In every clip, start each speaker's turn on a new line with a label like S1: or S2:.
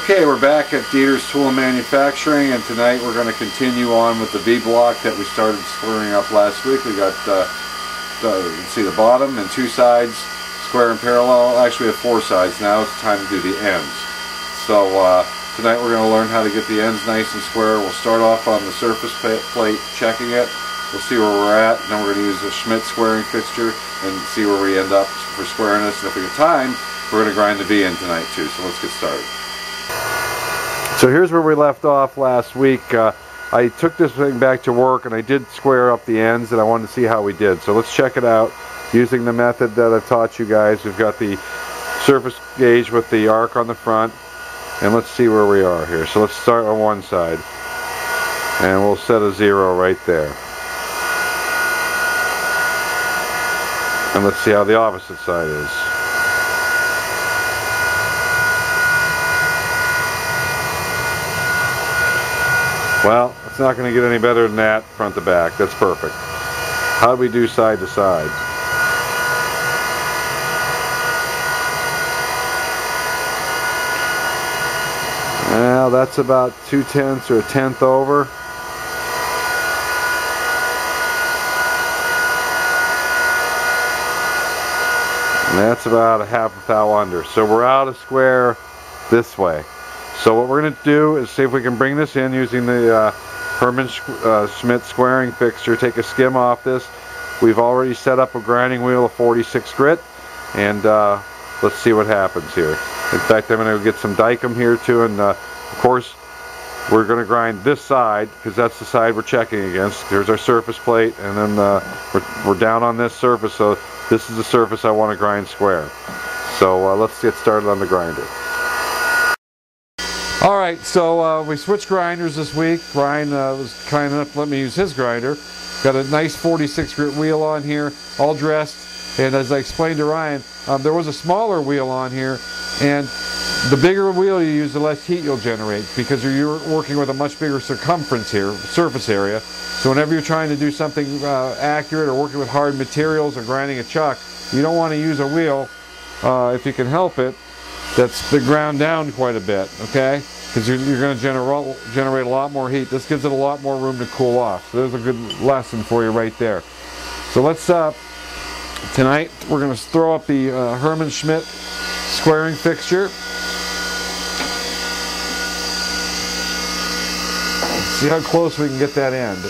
S1: Okay, we're back at Dieter's Tool Manufacturing, and tonight we're going to continue on with the V-block that we started squaring up last week. We got, let's see, the bottom and two sides, square and parallel. Actually, we have four sides now. It's time to do the ends. So tonight we're going to learn how to get the ends nice and square. We'll start off on the surface plate, checking it. We'll see where we're at, and then we're going to use a Schmidt squaring fixture and see where we end up for squaring this. And if we get time, we're going to grind the V in tonight too. So let's get started. So here's where we left off last week. I took this thing back to work and I did square up the ends, and I wanted to see how we did. So let's check it out using the method that I've taught you guys. We've got the surface gauge with the arc on the front, and let's see where we are here. So let's start on one side, and we'll set a 0 right there. And let's see how the opposite side is. Well, it's not going to get any better than that front to back. That's perfect. How do we do side to side? Well, that's about 2/10 or 1/10 over. And that's about a half a thou under. So we're out of square this way. So what we're going to do is see if we can bring this in using the Herman Schmidt squaring fixture. Take a skim off this. We've already set up a grinding wheel of 46 grit, and let's see what happens here. In fact, I'm going to get some Dykem here too, and of course we're going to grind this side because that's the side we're checking against. Here's our surface plate, and then we're down on this surface, so this is the surface I want to grind square. So let's get started on the grinder. Alright, so we switched grinders this week. Ryan was kind enough to let me use his grinder. Got a nice 46 grit wheel on here, all dressed. And as I explained to Ryan, there was a smaller wheel on here, and the bigger wheel you use, the less heat you'll generate, because you're working with a much bigger circumference here, surface area. So whenever you're trying to do something accurate or working with hard materials or grinding a chuck, you don't want to use a wheel, if you can help it, that's been ground down quite a bit, okay? Because you're going to generate a lot more heat. This gives it a lot more room to cool off. So there's a good lesson for you right there. So let's, tonight we're going to throw up the Herman Schmidt squaring fixture. See how close we can get that end.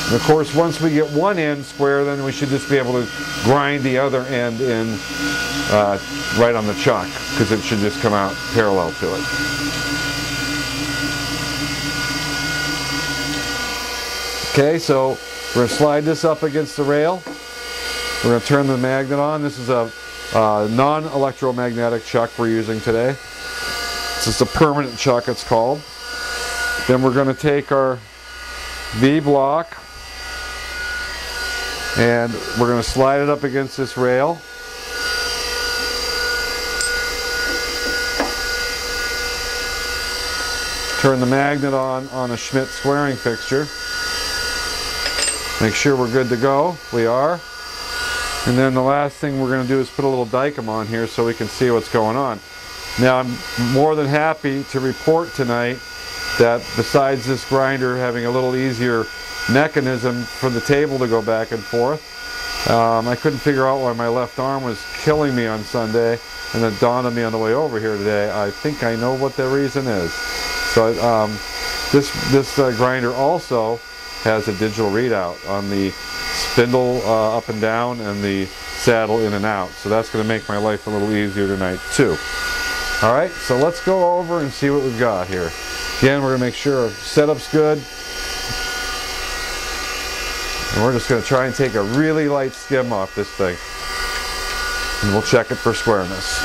S1: And of course, once we get one end square, then we should just be able to grind the other end in right on the chuck, because it should just come out parallel to it. Okay, so we're going to slide this up against the rail. We're going to turn the magnet on. This is a non-electromagnetic chuck we're using today. This is a permanent chuck, it's called. Then we're going to take our V-block, and we're going to slide it up against this rail. Turn the magnet on a Schmidt squaring fixture. Make sure we're good to go. We are. And then the last thing we're going to do is put a little Dykem on here so we can see what's going on. Now, I'm more than happy to report tonight that besides this grinder having a little easier mechanism for the table to go back and forth, I couldn't figure out why my left arm was killing me on Sunday, and it dawned on me on the way over here today. I think I know what the reason is. So this grinder also has a digital readout on the spindle up and down and the saddle in and out. So that's going to make my life a little easier tonight too. Alright, so let's go over and see what we've got here. Again, we're going to make sure our setup's good. And we're just going to try and take a really light skim off this thing. And we'll check it for squareness.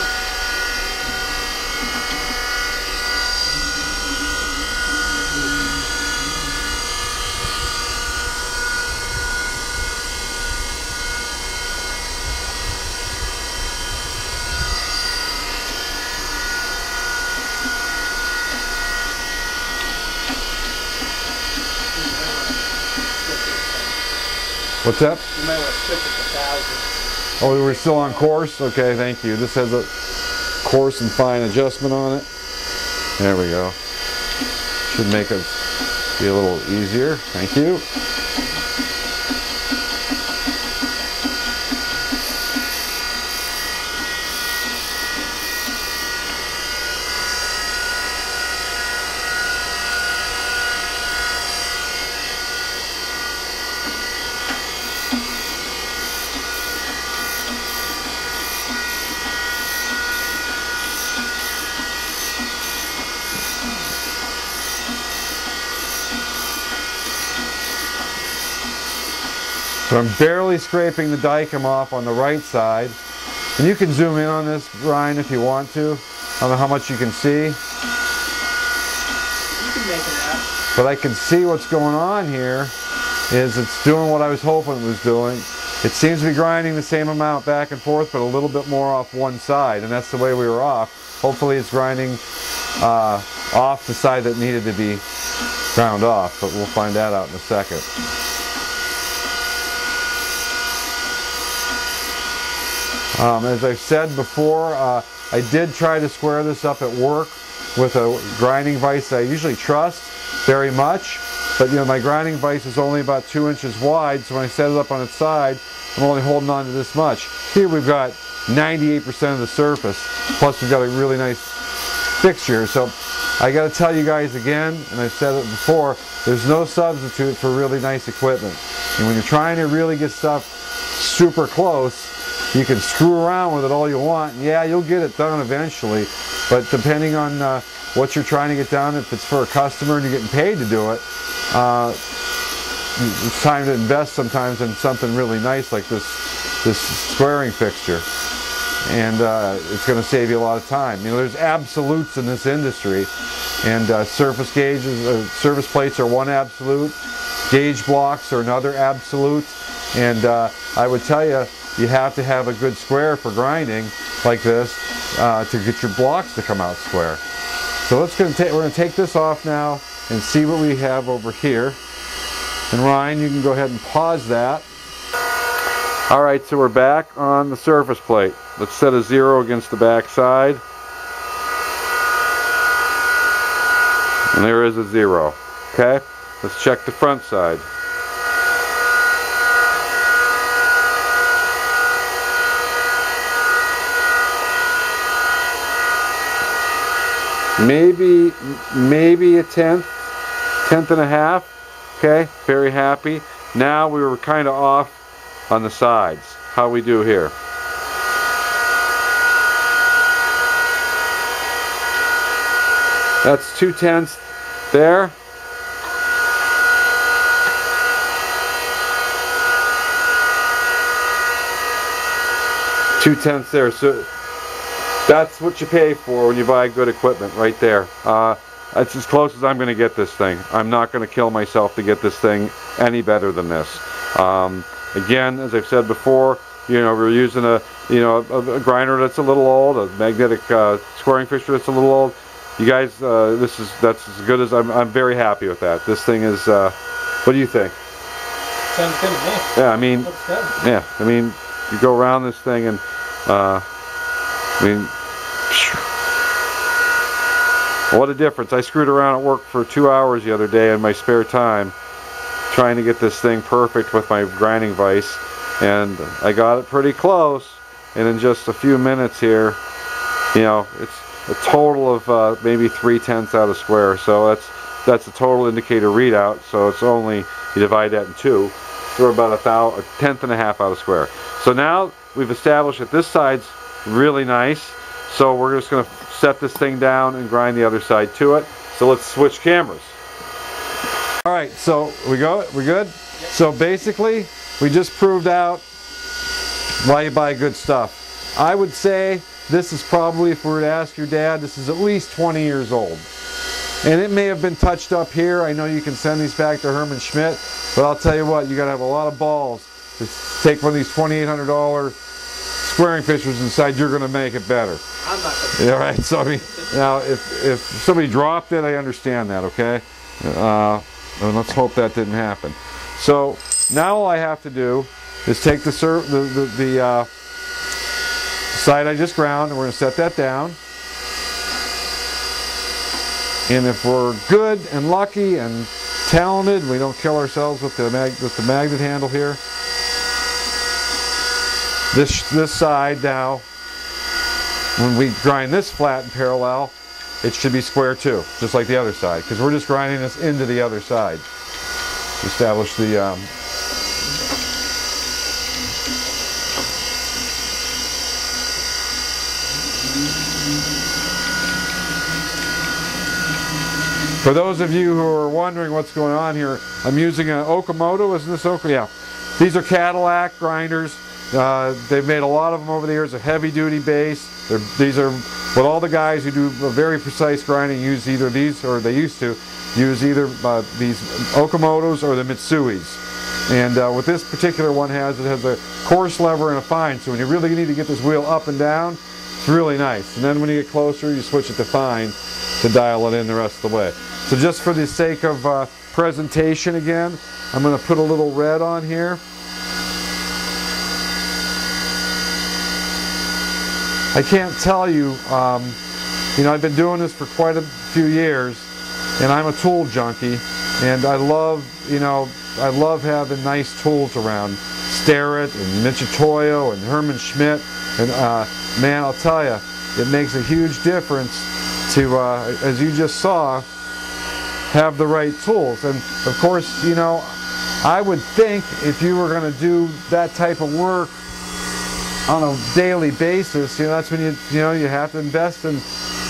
S1: What's that?
S2: You might want to switch it to 1,000.
S1: Oh, we're still on course? Okay, thank you. This has a coarse and fine adjustment on it. There we go. Should make it be a little easier. Thank you. So I'm barely scraping the dicom off on the right side. And you can zoom in on this, Ryan, if you want to. I don't know how much you can see.
S2: You can make it out.
S1: But I can see what's going on here is it's doing what I was hoping it was doing. It seems to be grinding the same amount back and forth, but a little bit more off one side, and that's the way we were off. Hopefully it's grinding off the side that needed to be ground off, but we'll find that out in a second. As I've said before, I did try to square this up at work with a grinding vise that I usually trust very much, but you know, my grinding vise is only about 2 inches wide, so when I set it up on its side, I'm only holding on to this much. Here we've got 98% of the surface, plus we've got a really nice fixture. So I got to tell you guys again, and I've said it before, there's no substitute for really nice equipment. And when you're trying to really get stuff super close, you can screw around with it all you want. Yeah, you'll get it done eventually, but depending on what you're trying to get done, if it's for a customer and you're getting paid to do it, it's time to invest sometimes in something really nice like this squaring fixture. And it's going to save you a lot of time. You know, there's absolutes in this industry, and surface gauges, surface plates are one absolute, gauge blocks are another absolute, and I would tell you, you have to have a good square for grinding like this to get your blocks to come out square. So we're going to take this off now and see what we have over here. And Ryan, you can go ahead and pause that. All right, so we're back on the surface plate. Let's set a 0 against the back side. And there is a 0. Okay, let's check the front side. Maybe a tenth and a half. Okay, very happy. Now we were kind of off on the sides. How we do here? That's 2/10 there. Two-tenths there. So that's what you pay for when you buy good equipment right there. That's as close as I'm going to get this thing. I'm not going to kill myself to get this thing any better than this. Again, as I've said before, you know, we're using a grinder that's a little old, a magnetic squaring fixture that's a little old. You guys, that's as good as I'm very happy with that. This thing is. What do you think?
S2: Sounds good to me.
S1: Yeah, I mean,
S2: looks good.
S1: Yeah, I mean, you go around this thing and. I mean, what a difference. I screwed around at work for 2 hours the other day in my spare time trying to get this thing perfect with my grinding vise, and I got it pretty close, and in just a few minutes here, you know, it's a total of maybe 3/10 out of square, so that's a total indicator readout, so it's only, you divide that in 2, so we're about a 1/10 and a half out of square. So now we've established that this side's really nice, so we're just going to set this thing down and grind the other side to it. So let's switch cameras. Alright, so we're good? Yep. So basically, we just proved out why you buy good stuff. I would say this is probably, if we were to ask your dad, this is at least 20 years old. And it may have been touched up here. I know you can send these back to Herman Schmidt, but I'll tell you what, you got to have a lot of balls to take one of these $2,800 squaring fixtures and decide you're going to make it better.
S2: I'm not going to.
S1: Yeah, right. So I mean, now if somebody dropped it, I understand that. Okay, and let's hope that didn't happen. So now all I have to do is take the side I just ground, and we're going to set that down. And if we're good and lucky and talented, we don't kill ourselves with the magnet handle here. This side now, when we grind this flat and parallel, it should be square too, just like the other side, because we're just grinding this into the other side. Establish the For those of you who are wondering what's going on here, I'm using an Okamoto. Isn't this Okamoto? Yeah. These are Cadillac grinders. They've made a lot of them over the years, a heavy-duty base. These are what all the guys who do very precise grinding use either these, or they used to use either these Okamotos or the Mitsuis. And what this particular one has, it has a coarse lever and a fine. So when you really need to get this wheel up and down, it's really nice. And then when you get closer, you switch it to fine to dial it in the rest of the way. So just for the sake of presentation again, I'm going to put a little red on here. I can't tell you, you know, I've been doing this for quite a few years, and I'm a tool junkie, and I love, you know, I love having nice tools around. Starrett and Mitutoyo and Hermann Schmidt, and man, I'll tell you, it makes a huge difference to, as you just saw, have the right tools. And of course, you know, I would think if you were going to do that type of work on a daily basis, you know, that's when you have to invest in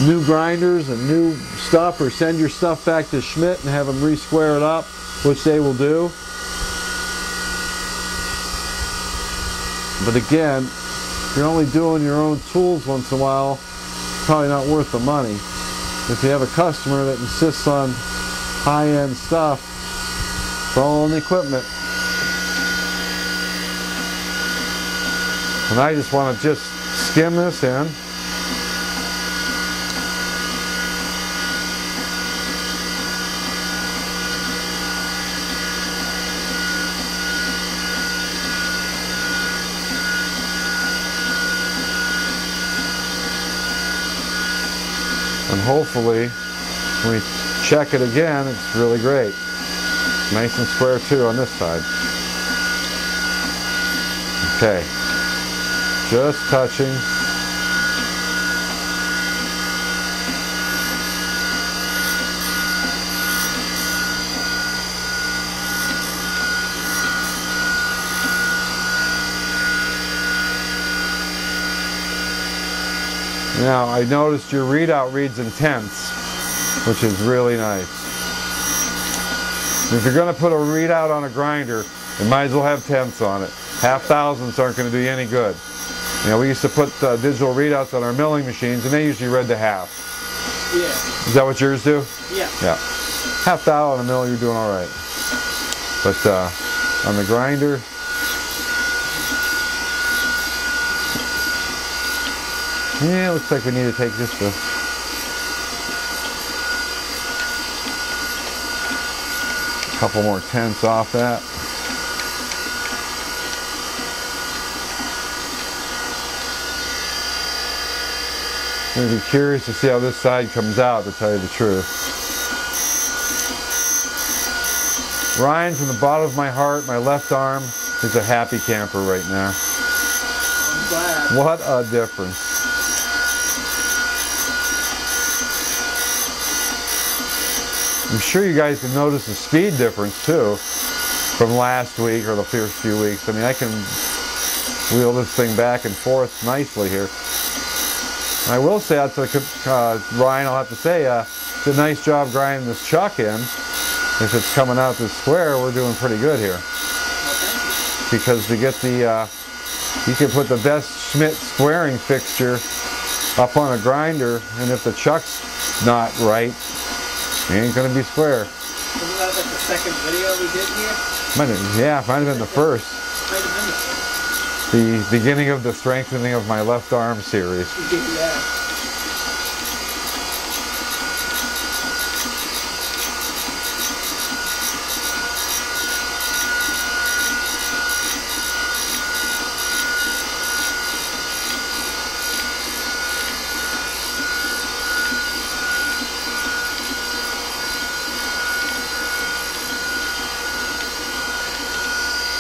S1: new grinders and new stuff, or send your stuff back to Schmidt and have them re-square it up, which they will do. But again, if you're only doing your own tools once in a while, it's probably not worth the money. If you have a customer that insists on high-end stuff, it's all on the equipment. And I just want to just skim this in. And hopefully, when we check it again, it's really great. Nice and square too on this side. Okay. Just touching. Now, I noticed your readout reads in tenths, which is really nice. If you're going to put a readout on a grinder, it might as well have tenths on it. Half thousandths aren't going to do you any good. You know, we used to put digital readouts on our milling machines, and they usually read to half.
S2: Yeah.
S1: Is that what yours do?
S2: Yeah.
S1: Yeah. Half thou on a mill, you're doing all right. But on the grinder, yeah, looks like we need to take just a couple more tenths off that. I'm going to be curious to see how this side comes out, to tell you the truth. Ryan, from the bottom of my heart, my left arm is a happy camper right now.
S2: I'm glad.
S1: What a difference. I'm sure you guys can notice the speed difference too from last week or the first few weeks. I mean, I can wheel this thing back and forth nicely here. I will say, Ryan, I'll have to say, did a nice job grinding this chuck in. If it's coming out this square, we're doing pretty good here.
S2: Well,
S1: because to get the, you can put the best Schmidt squaring fixture up on a grinder, and if the chuck's not right, it ain't going to be square.
S2: Wasn't that like the second video we did here?
S1: Yeah, might have been the first.
S2: Might have been the first.
S1: The beginning of the strengthening of my left arm series.
S2: Yeah.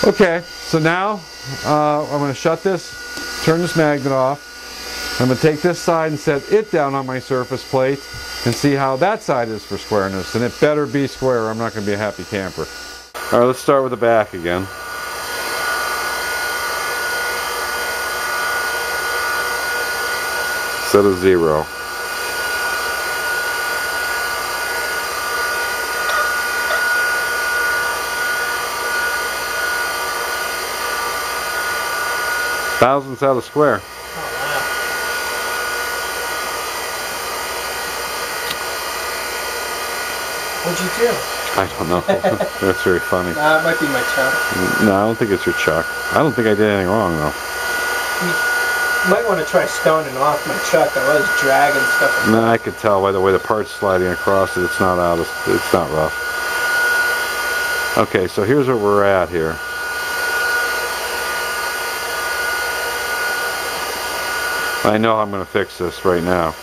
S1: Okay, so now I'm going to shut this, turn this magnet off. I'm going to take this side and set it down on my surface plate and see how that side is for squareness. And it better be square, I'm not going to be a happy camper. Alright, let's start with the back again. Set a 0. Thousandths out of square.
S2: What'd you do?
S1: I don't know. That's very funny.
S2: It might be my chuck.
S1: No, I don't think it's your chuck. I don't think I did anything wrong though.
S2: You might want to try stoning off my chuck. I was dragging stuff.
S1: No, I could tell by the way the part's sliding across it. It's not out. It's not rough. Okay, so here's where we're at here. I know I'm going to fix this right now.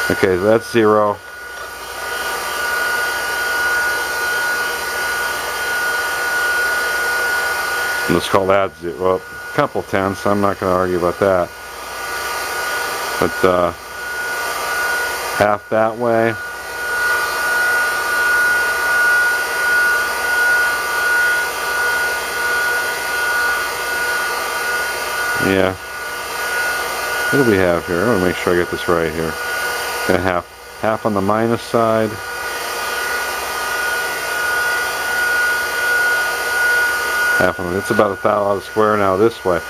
S1: Okay, so that's 0. Let's call that 0. Well, a couple tenths. I'm not going to argue about that. But half that way. Yeah. What do we have here? I want to make sure I get this right here. And half on the minus side. It's about 1,000 out of square now this way.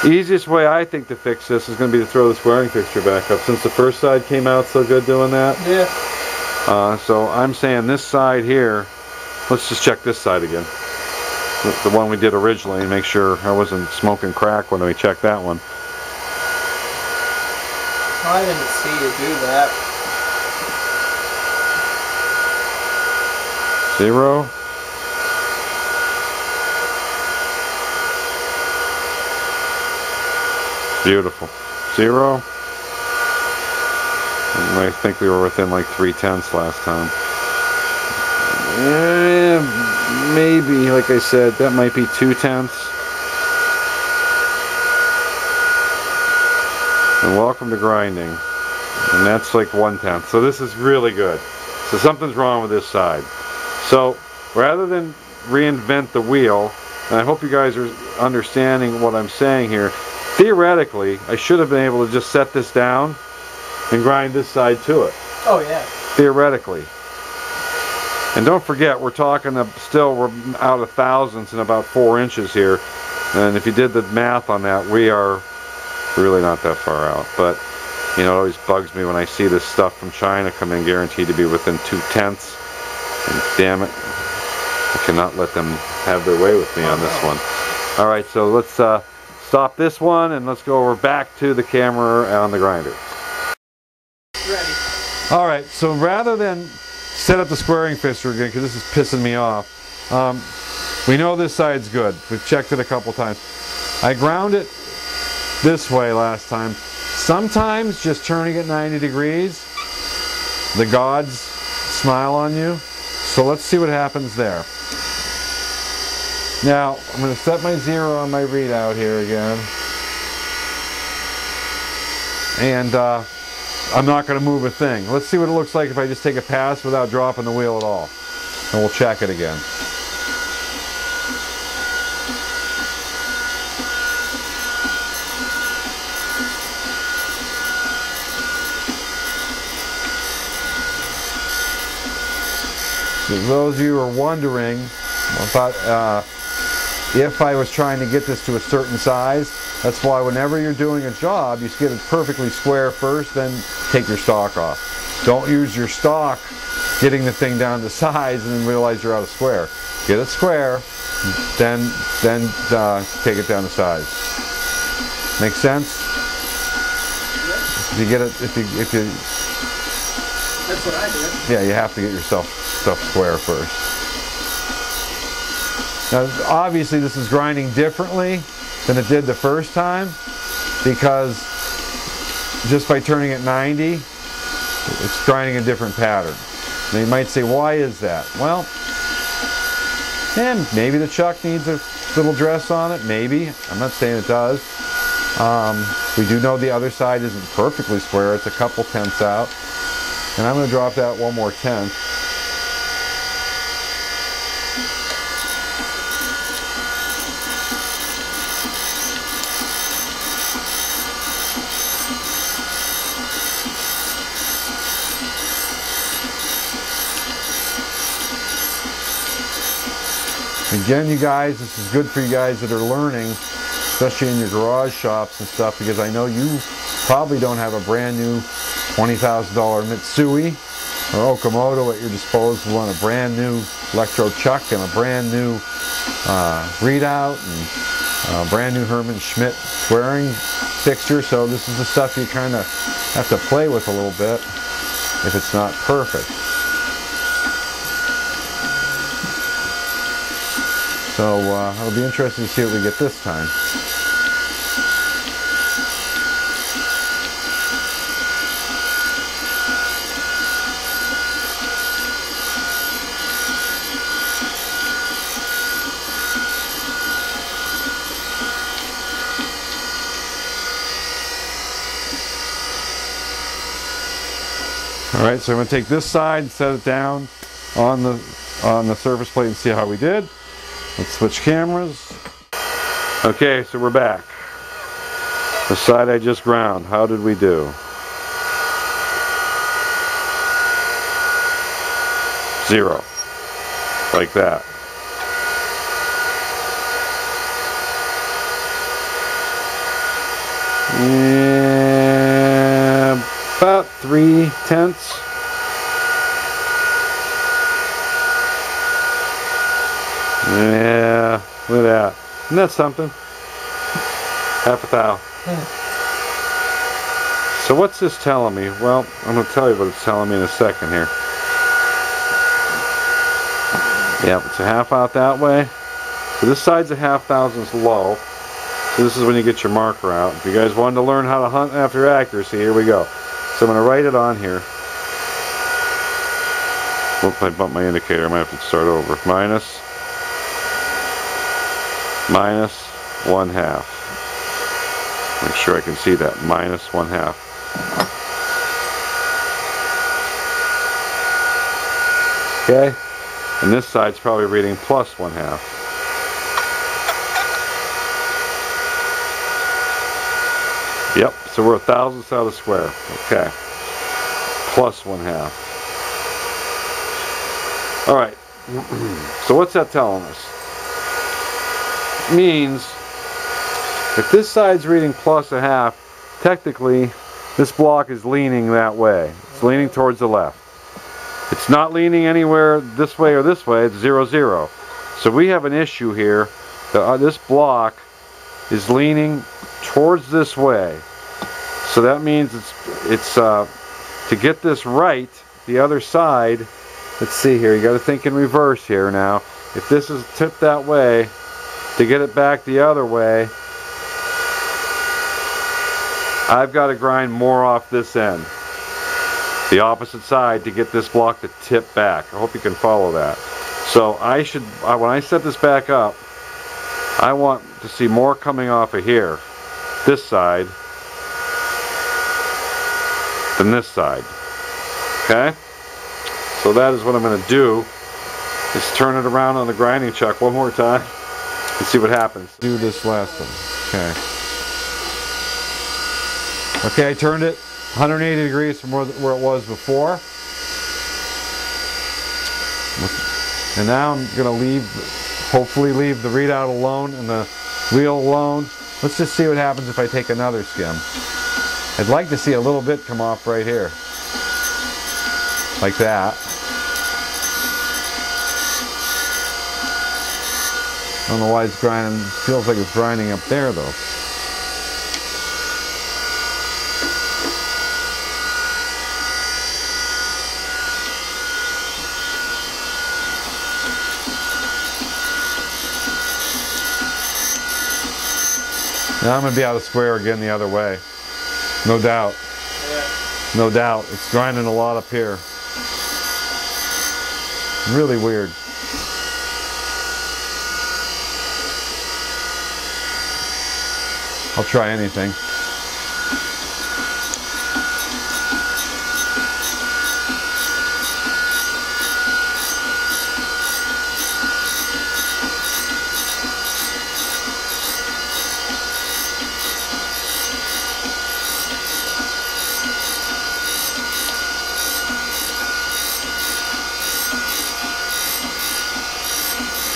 S1: Easiest way I think to fix this is going to be to throw the squaring fixture back up, since the first side came out so good doing that.
S2: Yeah.
S1: So I'm saying this side here, let's just check this side again. The one we did originally, and make sure I wasn't smoking crack when we checked that one.
S2: I didn't see you do that.
S1: 0. Beautiful. 0. And I think we were within like 3/10 last time. Maybe, like I said, that might be 2/10. And welcome to grinding. And that's like 1/10. So this is really good. So something's wrong with this side. So rather than reinvent the wheel, and I hope you guys are understanding what I'm saying here, theoretically, I should have been able to just set this down and grind this side to it.
S2: Oh yeah.
S1: Theoretically. And don't forget, we're talking still, we're out of thousandths in about 4 inches here. And if you did the math on that, we are really not that far out. But, you know, it always bugs me when I see this stuff from China come in guaranteed to be within 2/10. And damn it, I cannot let them have their way with me on this one. Alright, so let's stop this one and let's go over back to the camera on the grinder.
S2: Ready.
S1: Alright, so rather than set up the squaring fixture again, because this is pissing me off, we know this side's good. We've checked it a couple times. I ground it this way last time. Sometimes just turning it 90 degrees, the gods smile on you. So let's see what happens there. Now, I'm going to set my 0 on my readout here again. And I'm not going to move a thing. Let's see what it looks like if I just take a pass without dropping the wheel at all. And we'll check it again. So those of you who are wondering about if I was trying to get this to a certain size, that's why whenever you're doing a job, you get it perfectly square first, then take your stock off. Don't use your stock getting the thing down to size and then realize you're out of square. Get it square, then take it down to size. Make sense? If you get it, if you.
S2: That's what I did.
S1: Yeah, you have to get yourself stuff square first. Now, obviously, this is grinding differently than it did the first time, because just by turning it 90, it's grinding a different pattern. Now you might say, why is that? Well, maybe the chuck needs a little dress on it? Maybe. I'm not saying it does. We do know the other side isn't perfectly square. It's a couple tenths out. And I'm going to drop that one more tenth. Again, you guys, this is good for you guys that are learning, especially in your garage shops and stuff, because I know you probably don't have a brand new $20,000 Mitsui or Okamoto at your disposal on a brand new electro chuck and a brand new readout and a brand new Herman Schmidt squaring fixture. So this is the stuff you kind of have to play with a little bit if it's not perfect. So it'll be interesting to see what we get this time. Alright, so I'm going to take this side and set it down on the surface plate and see how we did. Let's switch cameras. Okay, so we're back. The side I just ground, how did we do? Zero. Like that. And about 3 tenths. Yeah, look at that. Isn't that something? Half a thou.
S2: Yeah.
S1: So what's this telling me? Well, I'm going to tell you what it's telling me in a second here. Yeah, it's a half out that way. So this side's a half thousandths low. So this is when you get your marker out. If you guys wanted to learn how to hunt after accuracy, here we go. So I'm going to write it on here. Whoop, I bumped my indicator. I might have to start over. Minus 1/2. Make sure I can see that. Minus 1/2. Okay? And this side's probably reading plus 1/2. Yep, so we're 1/1000th out of square. Okay. Plus 1/2. Alright. So what's that telling us? Means if this side's reading plus 1/2, technically this block is leaning that way. It's leaning towards the left. It's not leaning anywhere this way or this way. It's 0, 0. So we have an issue here. This block is leaning towards this way. So that means it's to get this right, the other side. Let's see here. You got to think in reverse here now. If this is tipped that way, to get it back the other way, I've got to grind more off this end, the opposite side, to get this block to tip back. I hope you can follow that. So when I set this back up, I want to see more coming off of here, this side, than this side. Okay? So that is what I'm going to do, is turn it around on the grinding chuck one more time. Let's see what happens. Do this last one. Okay. Okay, I turned it 180 degrees from where it was before. And now I'm going to hopefully leave the readout alone and the wheel alone. Let's just see what happens if I take another skim. I'd like to see a little bit come off right here. Like that. I don't know why it's grinding. It feels like it's grinding up there though. Now I'm going to be out of square again the other way. No doubt.
S2: Yeah.
S1: No doubt. It's grinding a lot up here. Really weird. I'll try anything.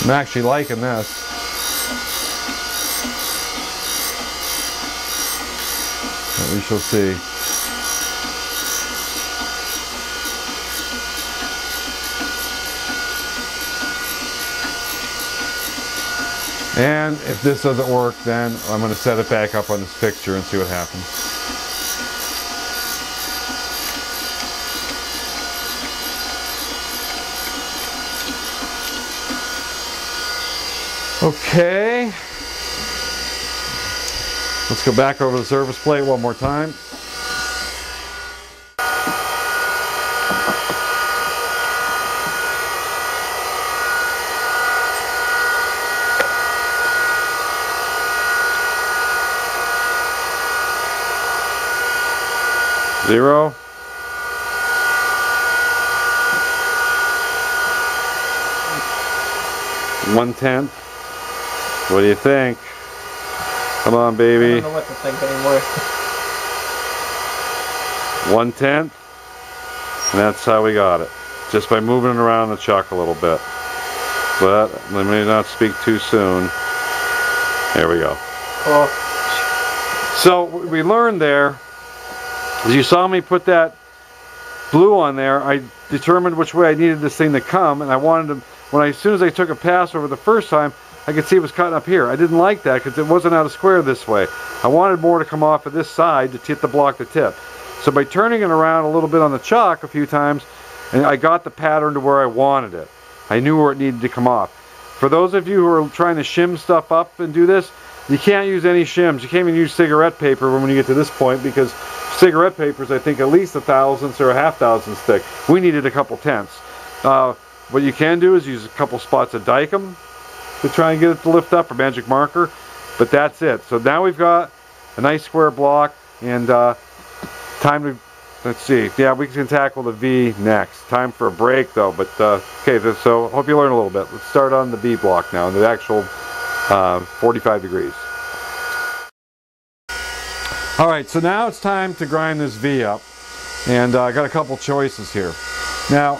S1: I'm actually liking this. But we shall see. And if this doesn't work, then I'm going to set it back up on this fixture and see what happens. Okay, let's go back over the surface plate one more time. Zero. One-tenth. What do you think? Come on, baby.
S2: I don't know what to think anymore.
S1: 1/10, and that's how we got it. Just by moving it around the chuck a little bit. But let me not speak too soon. There we go.
S2: Cool.
S1: So what we learned there, as you saw me put that blue on there, I determined which way I needed this thing to come, and I wanted to, as soon as I took a pass over the first time, I could see it was cutting up here. I didn't like that because it wasn't out of square this way. I wanted more to come off of this side to hit the block to tip. So by turning it around a little bit on the chuck a few times, and I got the pattern to where I wanted it. I knew where it needed to come off. For those of you who are trying to shim stuff up and do this, you can't use any shims. You can't even use cigarette paper when you get to this point, because cigarette paper is, I think, at least 1/1000 or a 1/2,000 thick. We needed a couple tenths. What you can do is use a couple spots of Dykem to try and get it to lift up, or magic marker, but that's it. So now we've got a nice square block, and time to, let's see, yeah, we can tackle the V next. Time for a break though, but okay, so hope you learn a little bit. Let's start on the V block now, the actual 45 degrees. Alright, so now it's time to grind this V up, and I got a couple choices here. Now,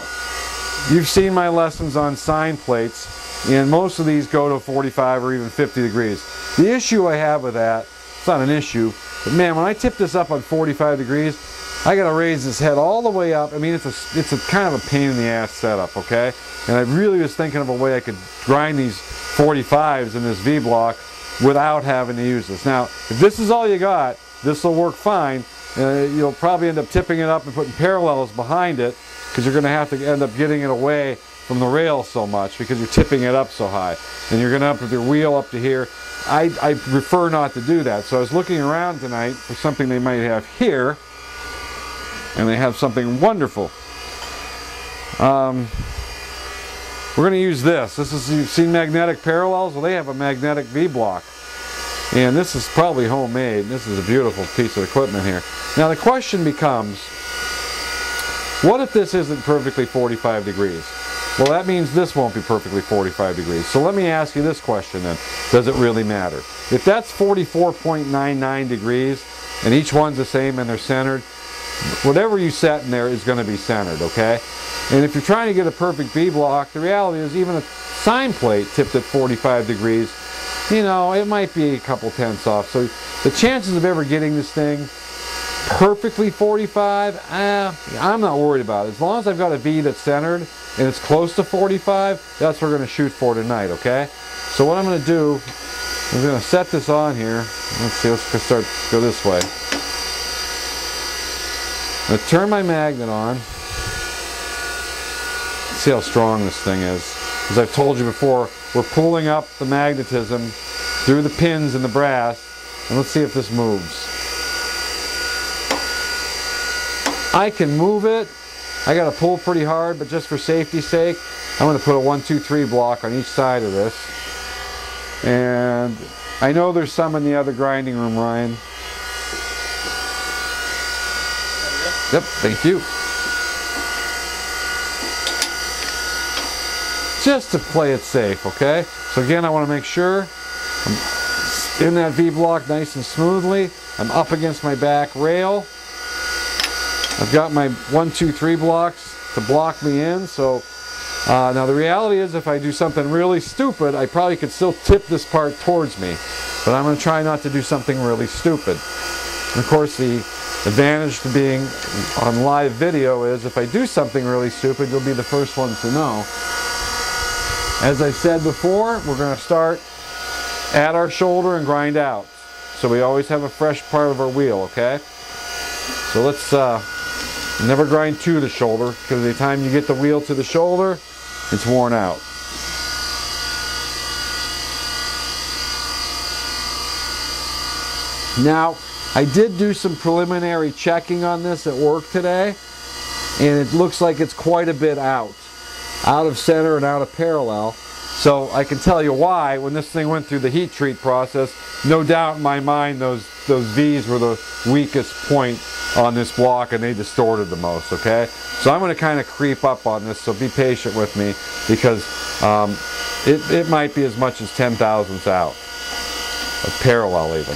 S1: you've seen my lessons on sine plates, and most of these go to 45 or even 50 degrees. The issue I have with that, it's not an issue, but man, when I tip this up on 45 degrees, I gotta raise this head all the way up. I mean, it's a kind of a pain in the ass setup, okay? And I really was thinking of a way I could grind these 45s in this V block without having to use this. Now, if this is all you got, this will work fine. You'll probably end up tipping it up and putting parallels behind it, because you're gonna have to end up getting it away from the rail so much because you're tipping it up so high, and you're gonna have to put your wheel up to here. I prefer not to do that. So I was looking around tonight for something they might have here, and they have something wonderful. We're gonna use this. This is, you've seen magnetic parallels? Well, they have a magnetic V block, and this is probably homemade. This is a beautiful piece of equipment here. Now the question becomes, what if this isn't perfectly 45 degrees? Well, that means this won't be perfectly 45 degrees. So let me ask you this question then. Does it really matter? If that's 44.99 degrees, and each one's the same and they're centered, whatever you set in there is going to be centered, okay? And if you're trying to get a perfect V block, the reality is even a sine plate tipped at 45 degrees, you know, it might be a couple tenths off. So the chances of ever getting this thing perfectly 45, I'm not worried about it. As long as I've got a V that's centered and it's close to 45, that's what we're going to shoot for tonight, okay? So what I'm going to do, I'm going to set this on here. Let's see, let's go this way. I'm going to turn my magnet on. See how strong this thing is. As I've told you before, we're pulling up the magnetism through the pins in the brass, and let's see if this moves. I can move it. I got to pull pretty hard, but just for safety's sake, I'm going to put a 1, 2, 3 block on each side of this. And I know there's some in the other grinding room, Ryan. Yep, thank you. Just to play it safe, okay? So again, I want to make sure I'm in that V-block nice and smoothly. I'm up against my back rail. I've got my 1, 2, 3 blocks to block me in. So now the reality is, if I do something really stupid, I probably could still tip this part towards me. But I'm going to try not to do something really stupid. And of course, the advantage to being on live video is if I do something really stupid, you'll be the first ones to know. As I said before, we're going to start at our shoulder and grind out. So we always have a fresh part of our wheel, okay? So let's never grind to the shoulder, because by the time you get the wheel to the shoulder, it's worn out. Now, I did do some preliminary checking on this at work today, and it looks like it's quite a bit out of center and out of parallel. So I can tell you why. When this thing went through the heat treat process, no doubt in my mind those V's were the weakest point on this block, and they distorted the most, okay? So I'm going to kind of creep up on this, so be patient with me, because it might be as much as 10 thousandths out of parallel even.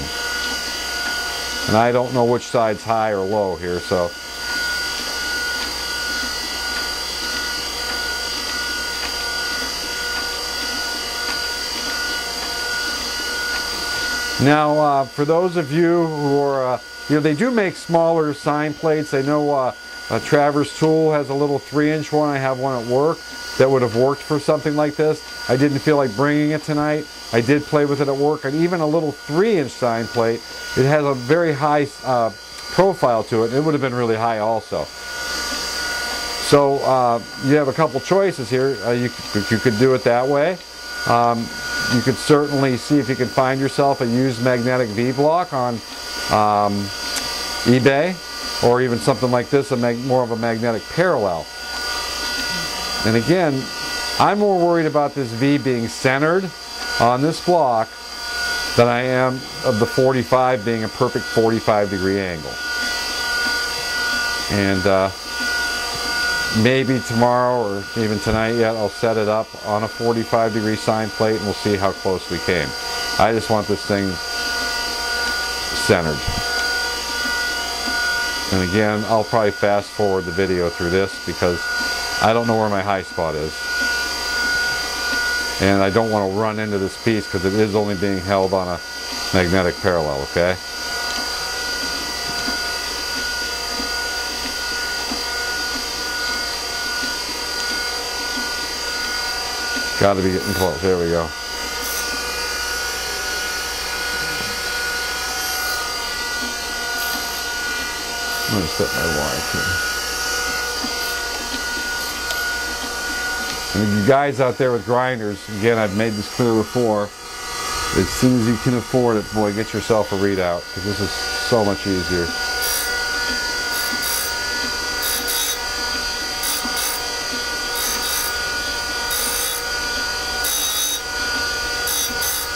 S1: And I don't know which side's high or low here, so. Now, for those of you who are, they do make smaller sign plates. I know Travers Tool has a little 3-inch one. I have one at work that would have worked for something like this. I didn't feel like bringing it tonight. I did play with it at work, and even a little 3-inch sign plate, it has a very high profile to it. It would have been really high also. So you have a couple choices here. You could do it that way. You could certainly see if you can find yourself a used magnetic V-block on eBay, or even something like this, more of a magnetic parallel. And again, I'm more worried about this V being centered on this block than I am of the 45 being a perfect 45-degree angle. And maybe tomorrow or even tonight yet, I'll set it up on a 45-degree sign plate and we'll see how close we came. I just want this thing centered. And again, I'll probably fast forward the video through this because I don't know where my high spot is. And I don't want to run into this piece because it is only being held on a magnetic parallel, okay? Got to be getting close. There we go. I'm going to set my wire here. And you guys out there with grinders, again, I've made this clear before, as soon as you can afford it, boy, get yourself a readout, because this is so much easier.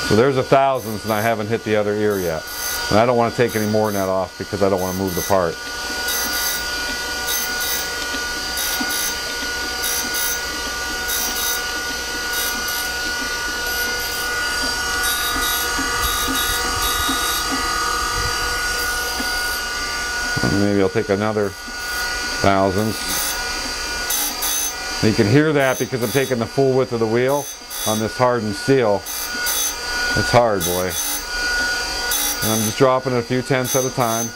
S1: So there's a thousandths, and I haven't hit the other ear yet. And I don't want to take any more than that off because I don't want to move the part. Maybe I'll take another thousandths. You can hear that because I'm taking the full width of the wheel on this hardened steel. It's hard, boy. And I'm just dropping it a few tenths at a time.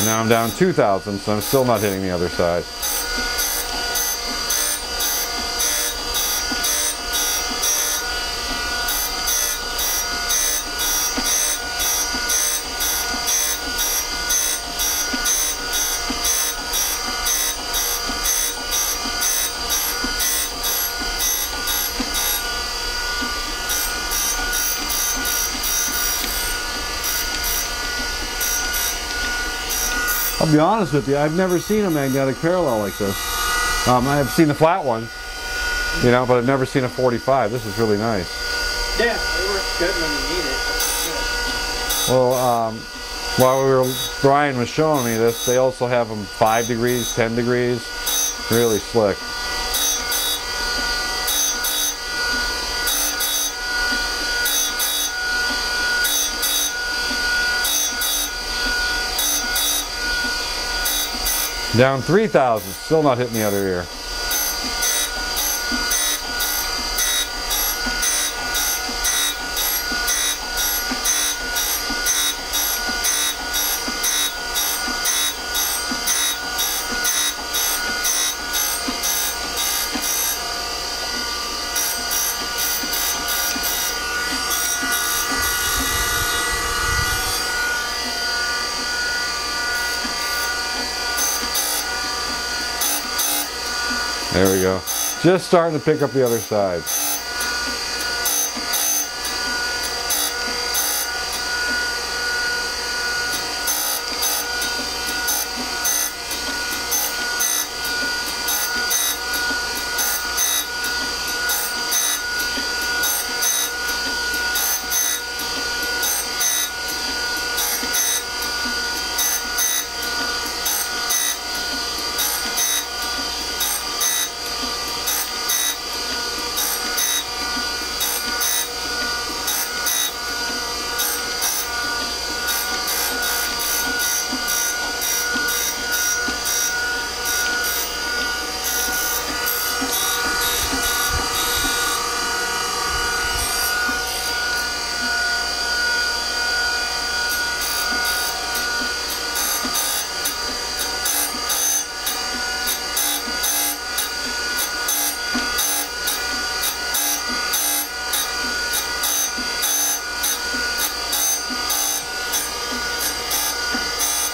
S1: Now I'm down 2 thousandths, and I'm still not hitting the other side. I'll be honest with you, I've never seen a magnetic parallel like this. I've seen the flat one, but I've never seen a 45. This is really nice.
S2: Yeah, it works good when you need it. Good.
S1: Well, while Brian was showing me this, they also have them 5 degrees, 10 degrees. Really slick. Down 3,000, still not hitting the other ear. There we go. Just starting to pick up the other side.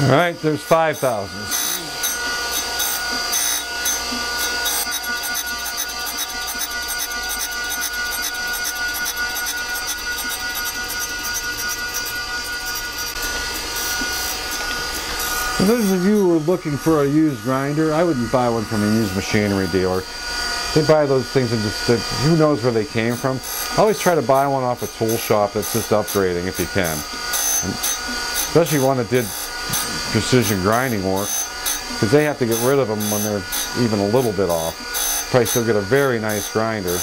S1: All right, there's 5,000. For those of you who are looking for a used grinder, I wouldn't buy one from a used machinery dealer. They buy those things and just, who knows where they came from. I always try to buy one off a tool shop that's just upgrading if you can. And especially one that did precision grinding work, because they have to get rid of them when they're even a little bit off. Probably still get a very nice grinder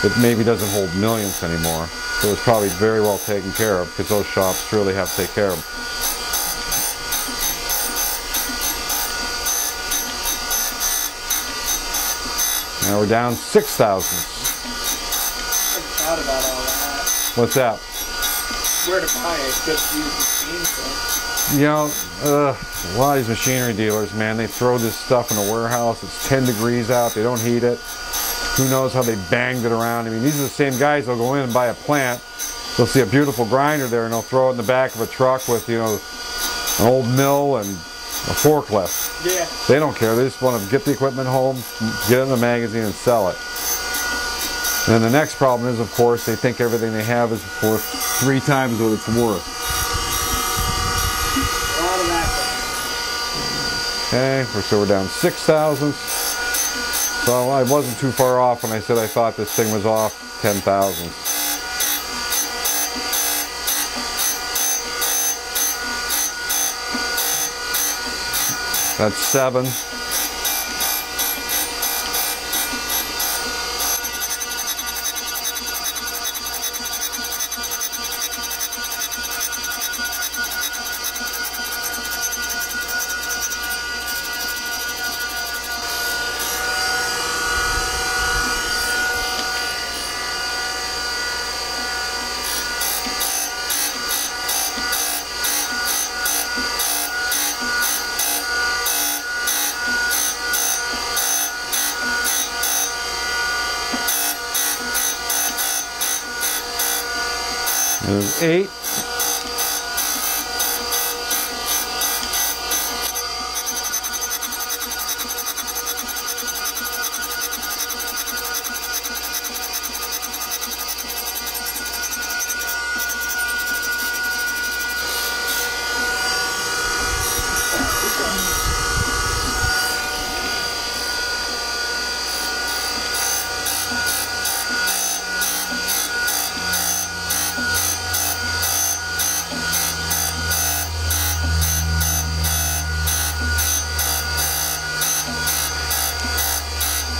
S1: that maybe doesn't hold millions anymore. So it's probably very well taken care of, because those shops really have to take care of them. Now we're down 6,000.
S2: I thought about all that.
S1: What's that?
S2: Where to buy a good used machine from.
S1: You know, a lot of these machinery dealers, man, they throw this stuff in a warehouse. It's 10 degrees out. They don't heat it. Who knows how they banged it around. I mean, these are the same guys that'll go in and buy a plant. They'll see a beautiful grinder there and they'll throw it in the back of a truck with, you know, an old mill and a forklift.
S2: Yeah.
S1: They don't care. They just want to get the equipment home, get it in the magazine and sell it. And then the next problem is, of course, they think everything they have is worth 3 times what it's worth. Okay, so we're down 6,000. So I wasn't too far off when I said I thought this thing was off 10,000. That's 7. There's 8.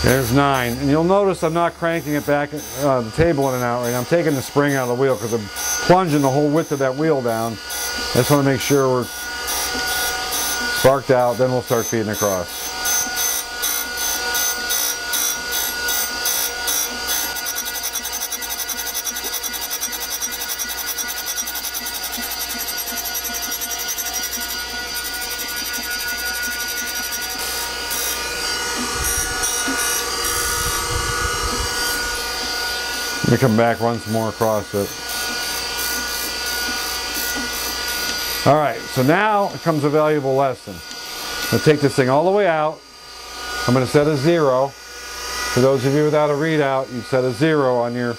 S1: There's 9. And you'll notice I'm not cranking it back, the table in and out right now. I'm taking the spring out of the wheel because I'm plunging the whole width of that wheel down. I just want to make sure we're sparked out, then we'll start feeding across. Let me come back once more across it. Alright, so now comes a valuable lesson. I'm going to take this thing all the way out. I'm going to set a 0. For those of you without a readout, you set a 0 on your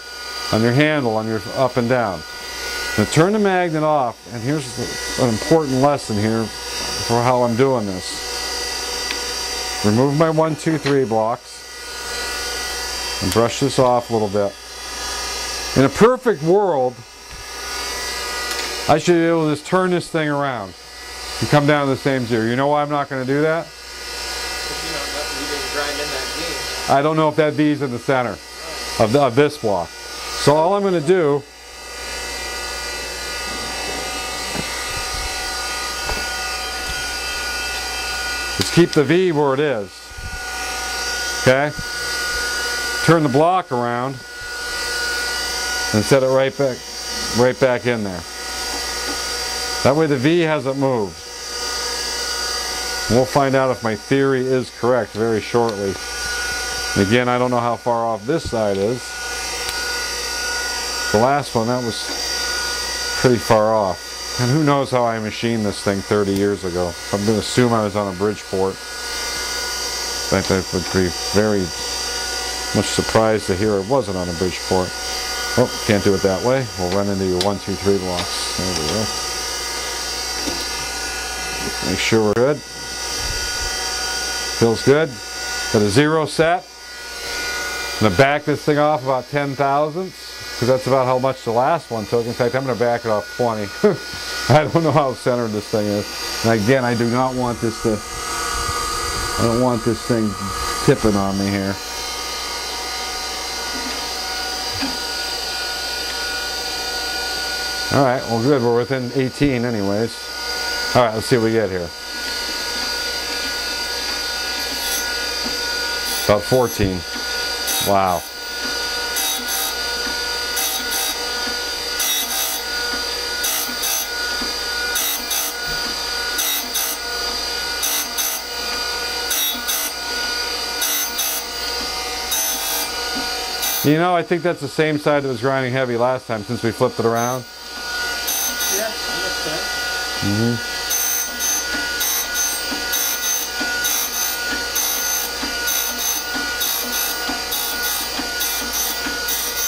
S1: handle, on your up and down. Now turn the magnet off, and here's an important lesson here for how I'm doing this. Remove my 1, 2, 3 blocks and brush this off a little bit. In a perfect world, I should be able to just turn this thing around and come down to the same 0. You know why I'm not going to do that?
S2: You didn't grind in that V.
S1: I don't know if that V is in the center of this block. So all I'm going to do is keep the V where it is. Okay? Turn the block around and set it right back in there. That way the V hasn't moved. We'll find out if my theory is correct very shortly. And again, I don't know how far off this side is. The last one, that was pretty far off. And who knows how I machined this thing 30 years ago. I'm going to assume I was on a Bridgeport. In fact, I would be very much surprised to hear it wasn't on a Bridgeport. Oh, can't do it that way. We'll run into your 1, 2, 3 blocks. There we go. Make sure we're good. Feels good. Got a 0 set. I'm going to back this thing off about 10 thousandths because that's about how much the last one took. In fact, I'm going to back it off 20. I don't know how centered this thing is. And again, I do not want this to, I don't want this thing tipping on me here. Alright, well good, we're within 18 anyways. Alright, let's see what we get here. About 14. Wow. You know, I think that's the same side that was grinding heavy last time since we flipped it around.
S2: Yeah, that makes sense.
S1: Mm-hmm.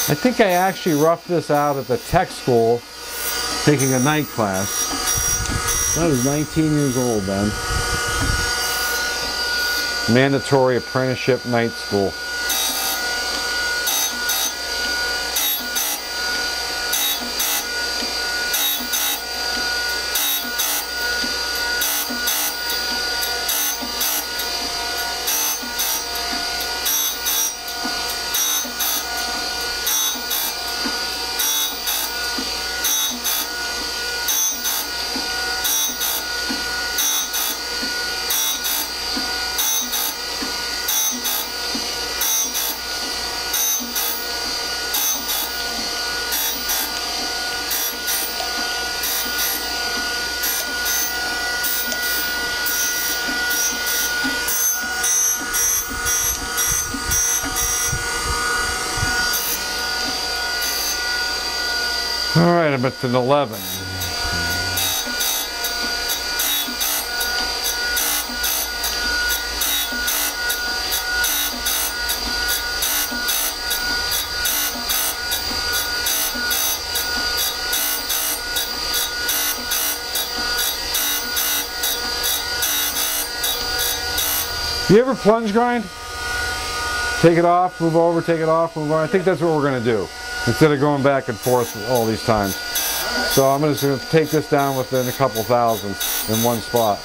S1: I think I actually roughed this out at the tech school taking a night class. I was 19 years old then. Mandatory apprenticeship night school. Alright, I'm at an 11. You ever plunge grind? Take it off, move over, take it off, move on. I think that's what we're going to do instead of going back and forth all these times. So I'm just going to take this down within a couple thousandths in one spot.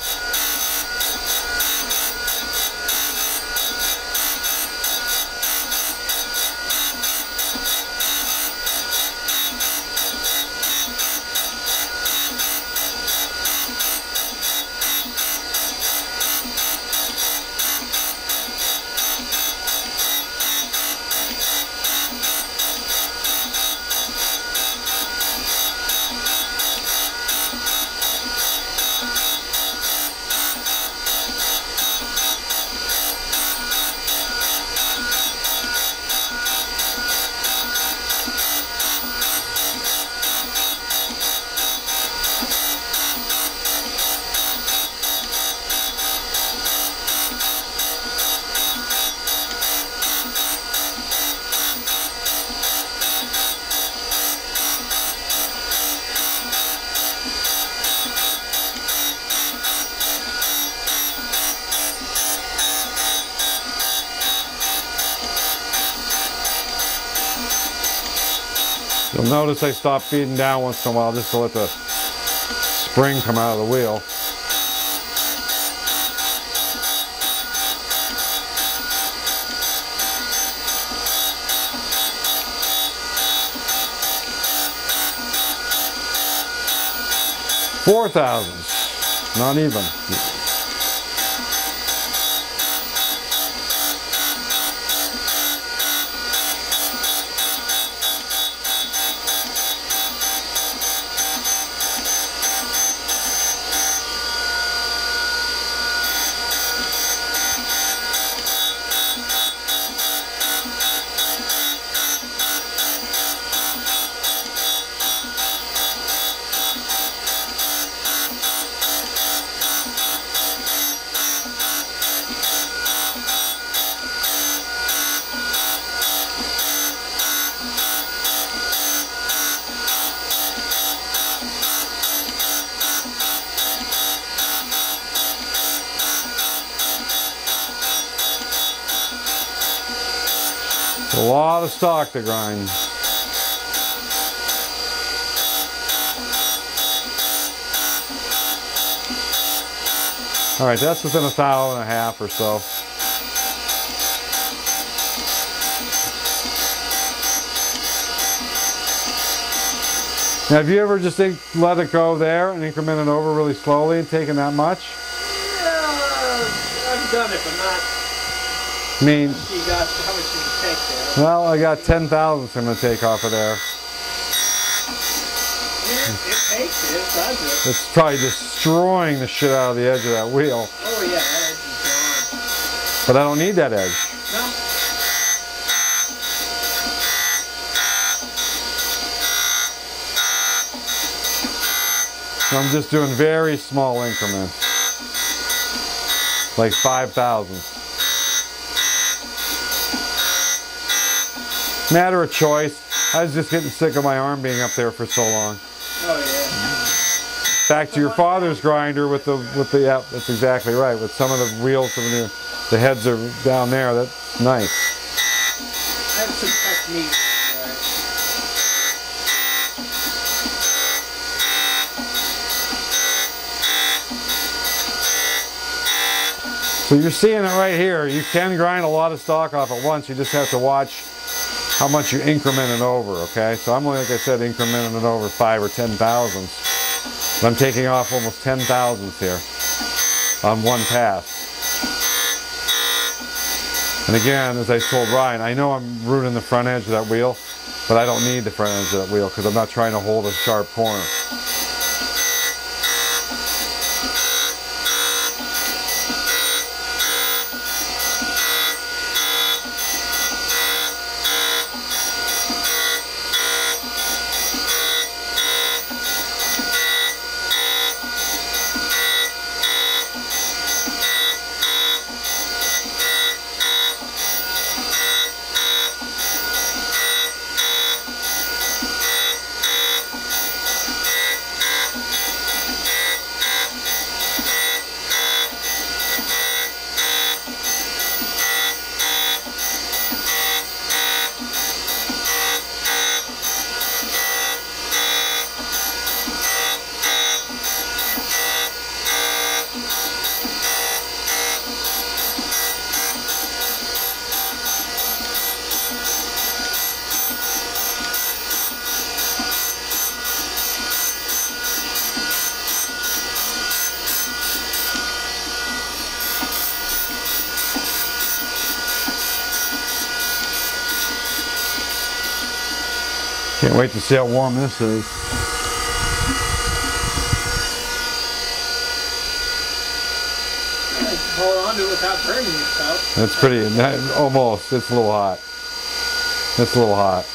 S1: You'll notice I stop feeding down once in a while just to let the spring come out of the wheel. $4,000, not even. A lot of stock to grind. All right, that's within 1.5 hours or so. Now, have you ever just let it go there and increment it over really slowly and taken that much?
S2: Yeah, I've done it, but not.
S1: I mean,
S2: You got how much did you take there?
S1: well, I got 10,000 I'm going to take off of there.
S2: Yeah, it takes it, does it?
S1: It's probably destroying the shit out of the edge of that wheel.
S2: Oh yeah, that edge is
S1: But I don't need that edge.
S2: gone. No.
S1: So I'm just doing very small increments. Like 5,000. Matter of choice. I was just getting sick of my arm being up there for so long.
S2: Oh yeah.
S1: Back to your father's grinder with the yeah, that's exactly right. With some of the wheels of the heads are down there. That's nice.
S2: I have some technique there.
S1: So you're seeing it right here. You can grind a lot of stock off at once. You just have to watch how much you increment it over, okay? So I'm only, like I said, incrementing it over 5 or 10 thousandths. But I'm taking off almost 10 thousandths here on one pass. And again, as I told Ryan, I know I'm ruining the front edge of that wheel, but I don't need the front edge of that wheel because I'm not trying to hold a sharp corner. Can't wait to see how warm this is.
S2: Hold on to it without burning yourself.
S1: That's pretty, almost. It's a little hot. It's a little hot.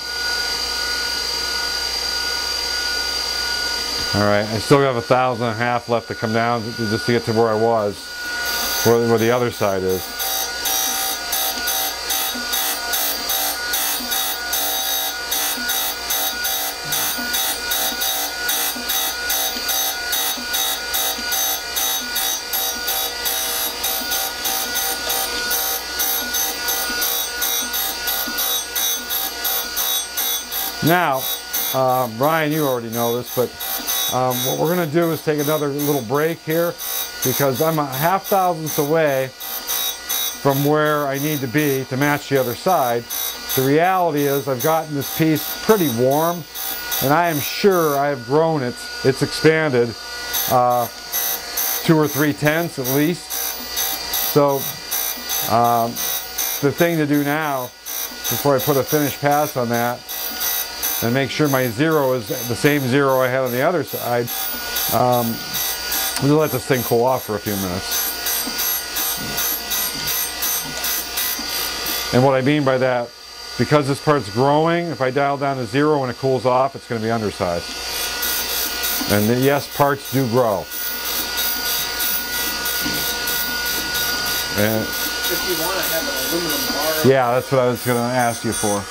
S1: Alright, I still have 1,500 left to come down just to get to where I was, where the other side is. Now, Brian, you already know this, but what we're going to do is take another little break here because I'm a half thousandths away from where I need to be to match the other side. The reality is I've gotten this piece pretty warm, and I am sure I have grown it. It's expanded 2 or 3 tenths at least. So the thing to do now, before I put a finish pass on that, and make sure my zero is the same zero I had on the other side, we'll let this thing cool off for a few minutes. And what I mean by that, because this part's growing, if I dial down to 0 when it cools off, it's going to be undersized. And yes, parts do grow. And
S2: if you want to have an aluminum bar.
S1: Yeah, that's what I was going to ask you for.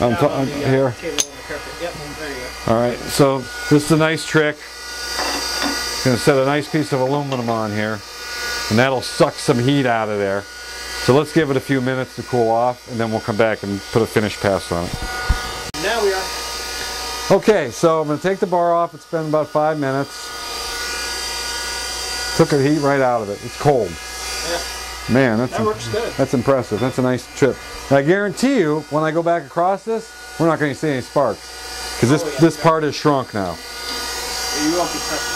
S1: I'm here.
S2: Yep, there you go.
S1: All right, so this is a nice trick. Going to set a nice piece of aluminum on here, and that'll suck some heat out of there. So let's give it a few minutes to cool off, and then we'll come back and put a finish pass on it.
S2: Now we are.
S1: Okay, so I'm going to take the bar off. It's been about 5 minutes. Took the heat right out of it. It's cold.
S2: Yeah.
S1: Man,
S2: that works good.
S1: That's impressive. That's a nice trip. And I guarantee you, when I go back across this, we're not going to see any sparks. Because this part is shrunk now.
S2: You won't be touching it.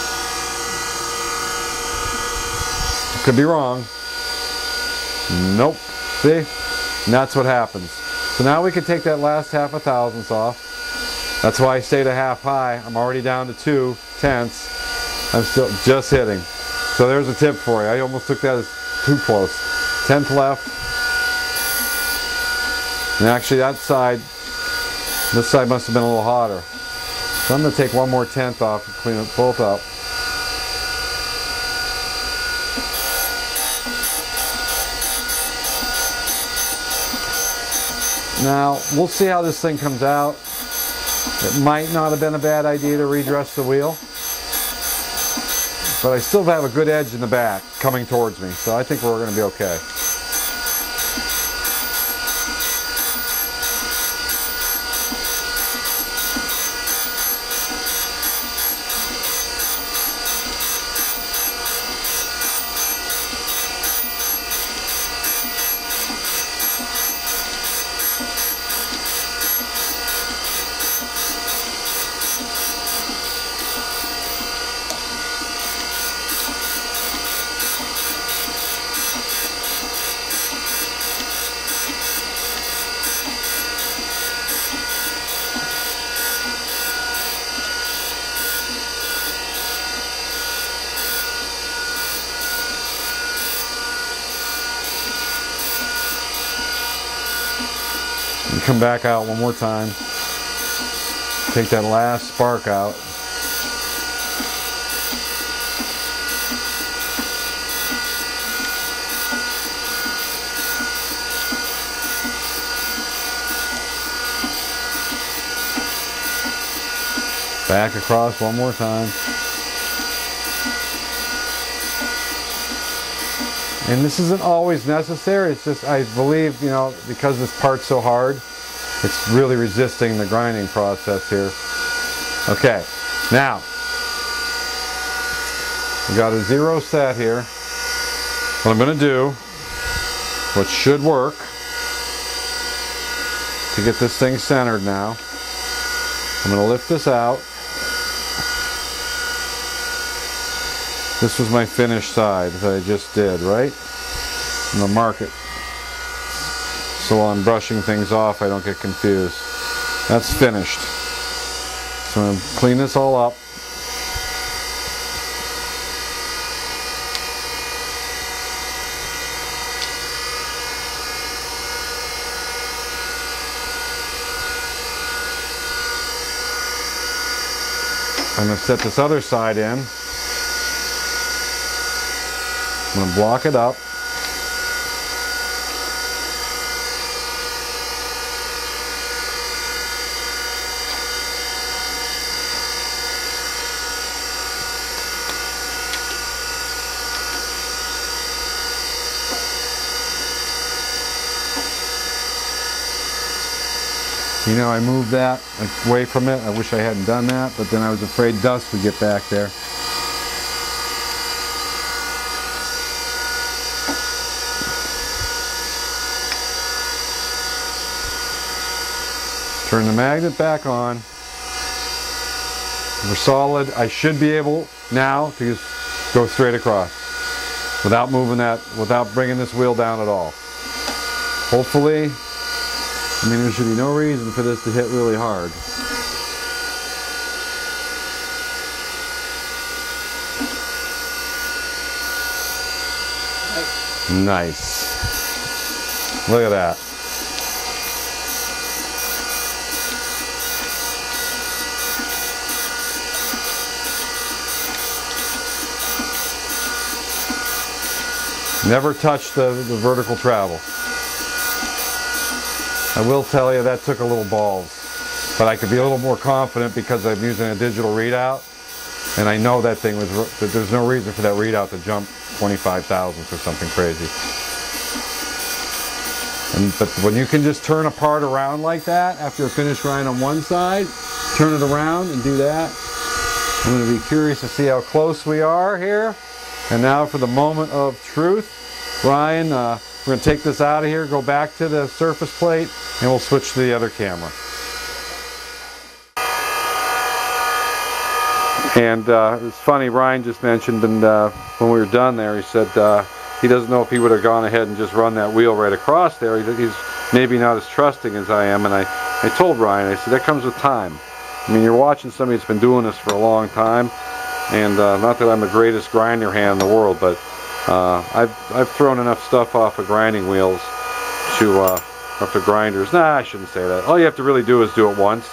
S1: Could be wrong. Nope. See? And that's what happens. So now we can take that last half a thousandths off. That's why I stayed a half high. I'm already down to 2 tenths. I'm still just hitting. So there's a tip for you. I almost took that as too close. 10th left. And actually that side, this side must have been a little hotter. So I'm going to take 1 more tenth off and clean it both up. Now, we'll see how this thing comes out. It might not have been a bad idea to redress the wheel. But I still have a good edge in the back coming towards me, so I think we're going to be okay. Come back out one more time. Take that last spark out. Back across one more time. And this isn't always necessary. It's just, I believe, you know, because this part's so hard, it's really resisting the grinding process here. Okay, now, we got a 0 set here. What I'm going to do, what should work, to get this thing centered now, I'm going to lift this out. This was my finished side that I just did, right? I'm going to mark it. So while I'm brushing things off, I don't get confused. That's finished. So I'm going to clean this all up. I'm going to set this other side in. I'm going to block it up. You know, I moved that away from it. I wish I hadn't done that, but then I was afraid dust would get back there. Turn the magnet back on. We're solid. I should be able now to just go straight across without moving that, without bringing this wheel down at all. Hopefully, I mean, there should be no reason for this to hit really hard. Nice. Look at that. Never touch the vertical travel. I will tell you that took a little balls, but I could be a little more confident because I'm using a digital readout, and I know that thing was, that there's no reason for that readout to jump 25 thousandths or something crazy. But when you can just turn a part around like that after you finish grinding on one side, turn it around and do that. I'm going to be curious to see how close we are here. And now for the moment of truth. Ryan, we're going to take this out of here, go back to the surface plate, and we'll switch to the other camera. And it's funny, Ryan just mentioned, and when we were done there, he said he doesn't know if he would have gone ahead and just run that wheel right across there. He's maybe not as trusting as I am, and I told Ryan, I said, that comes with time. I mean, you're watching somebody that's been doing this for a long time, and not that I'm the greatest grinder hand in the world, but I've thrown enough stuff off of grinding wheels to off the grinders. Nah, I shouldn't say that. All you have to really do is do it once,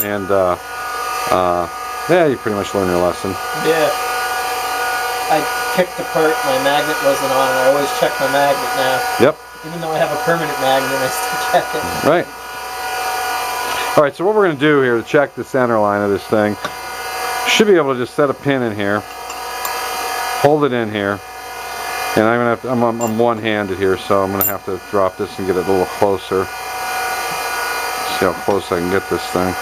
S1: and yeah, you pretty much learn your lesson.
S2: Yeah. I kicked apart, my magnet wasn't on, and I always check my magnet now.
S1: Yep.
S2: Even though I have a permanent magnet, I still check it.
S1: Right. All right, so what we're going to do here to check the center line of this thing, should be able to just set a pin in here, hold it in here, and I'm going to have to, I'm one-handed here, so I'm going to have to drop this and get it a little closer. See how close I can get this thing.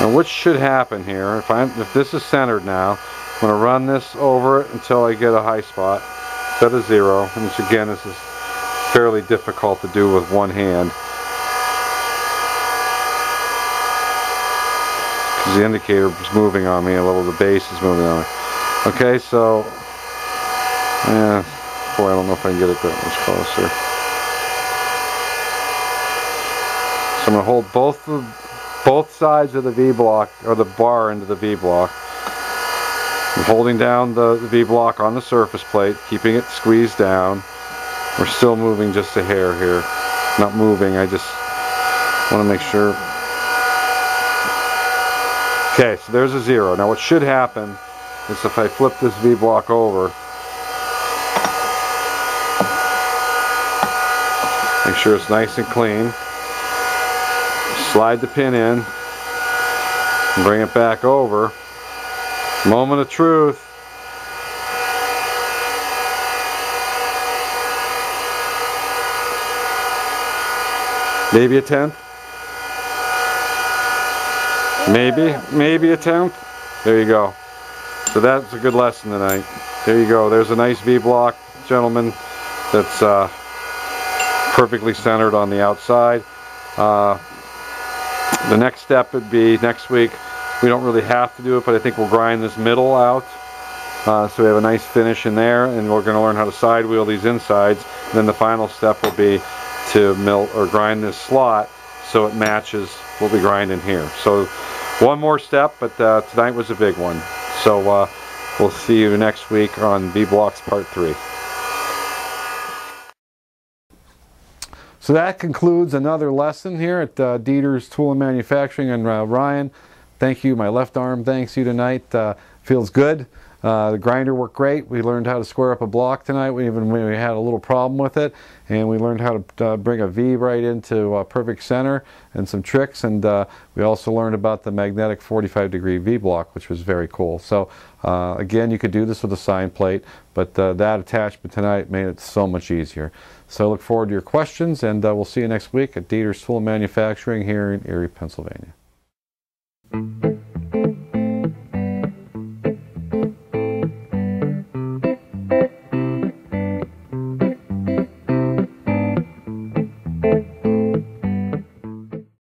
S1: Now what should happen here, if this is centered now, I'm going to run this over it until I get a high spot, set a 0, and which again, this is fairly difficult to do with one hand. Because the indicator is moving on me a little, the base is moving on me. Okay, so, yeah, boy, I don't know if I can get it that much closer. So I'm going to hold both sides of the V-block, or the bar into the V-block. I'm holding down the V-block on the surface plate, keeping it squeezed down. We're still moving just a hair here. Not moving, I just want to make sure. Okay, so there's a 0. Now what should happen is if I flip this V-block over, make sure it's nice and clean, slide the pin in, and bring it back over. Moment of truth. Maybe a 10th. Maybe a 10th. There you go. So that's a good lesson tonight. There you go. There's a nice V-block, gentlemen, that's perfectly centered on the outside. The next step would be next week. We don't really have to do it, but I think we'll grind this middle out. So we have a nice finish in there, and we're going to learn how to side wheel these insides. And then the final step will be to mill or grind this slot so it matches what we grind in here. So one more step, but tonight was a big one. So we'll see you next week on V-Blocks Part 3. So that concludes another lesson here at Dieter's Tool and Manufacturing, and Ryan thank you. My left arm thanks you tonight. Feels good. The grinder worked great. We learned how to square up a block tonight. We had a little problem with it, and we learned how to bring a V right into perfect center and some tricks. And we also learned about the magnetic 45-degree V block, which was very cool. So again, you could do this with a sign plate, but that attachment tonight made it so much easier. So I look forward to your questions, and we'll see you next week at Dieter's Tool Manufacturing here in Erie, Pennsylvania.